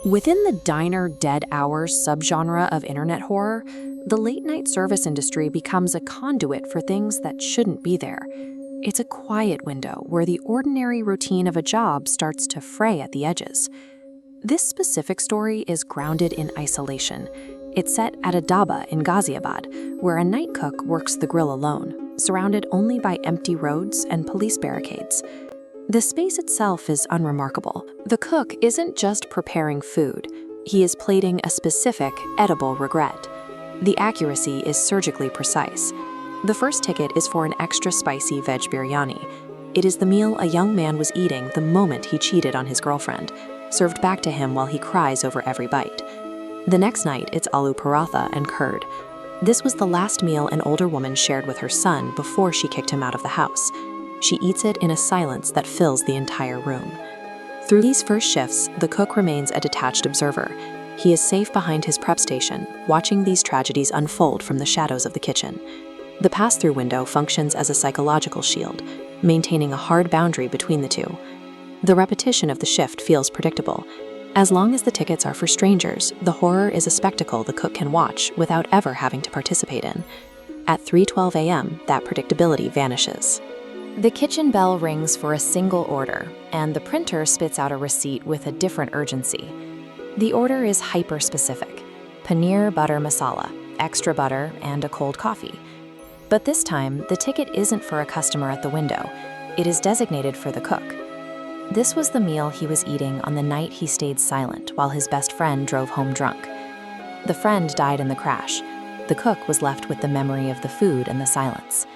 Within the diner dead hours subgenre of internet horror, the late-night service industry becomes a conduit for things that shouldn't be there. It's a quiet window where the ordinary routine of a job starts to fray at the edges. This specific story is grounded in isolation. It's set at a dhaba in Ghaziabad, where a night cook works the grill alone, surrounded only by empty roads and police barricades. The space itself is unremarkable. The cook isn't just preparing food. He is plating a specific, edible regret. The accuracy is surgically precise. The first ticket is for an extra spicy veg biryani. It is the meal a young man was eating the moment he cheated on his girlfriend, served back to him while he cries over every bite. The next night, it's aloo paratha and curd. This was the last meal an older woman shared with her son before she kicked him out of the house. She eats it in a silence that fills the entire room. Through these first shifts, the cook remains a detached observer. He is safe behind his prep station, watching these tragedies unfold from the shadows of the kitchen. The pass-through window functions as a psychological shield, maintaining a hard boundary between the two. The repetition of the shift feels predictable. As long as the tickets are for strangers, the horror is a spectacle the cook can watch without ever having to participate in. At 3:12 a.m., that predictability vanishes. The kitchen bell rings for a single order, and the printer spits out a receipt with a different urgency. The order is hyper-specific: paneer butter masala, extra butter, and a cold coffee. But this time, the ticket isn't for a customer at the window. It is designated for the cook. This was the meal he was eating on the night he stayed silent while his best friend drove home drunk. The friend died in the crash. The cook was left with the memory of the food and the silence.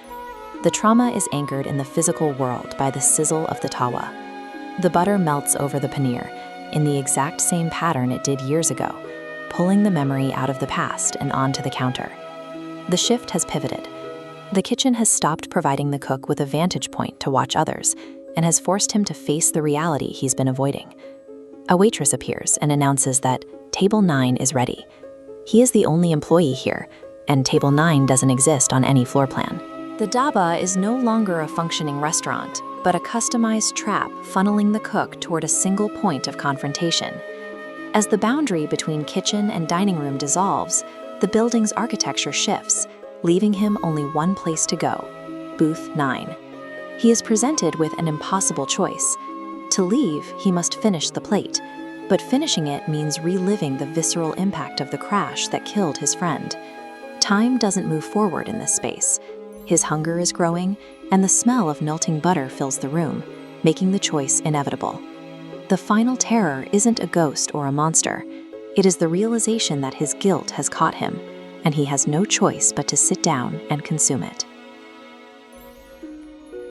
The trauma is anchored in the physical world by the sizzle of the tawa. The butter melts over the paneer, in the exact same pattern it did years ago, pulling the memory out of the past and onto the counter. The shift has pivoted. The kitchen has stopped providing the cook with a vantage point to watch others, and has forced him to face the reality he's been avoiding. A waitress appears and announces that Table 9 is ready. He is the only employee here, and Table 9 doesn't exist on any floor plan. The dhaba is no longer a functioning restaurant, but a customized trap funneling the cook toward a single point of confrontation. As the boundary between kitchen and dining room dissolves, the building's architecture shifts, leaving him only one place to go: Booth 9. He is presented with an impossible choice. To leave, he must finish the plate, but finishing it means reliving the visceral impact of the crash that killed his friend. Time doesn't move forward in this space. His hunger is growing, and the smell of melting butter fills the room, making the choice inevitable. The final terror isn't a ghost or a monster. It is the realization that his guilt has caught him, and he has no choice but to sit down and consume it.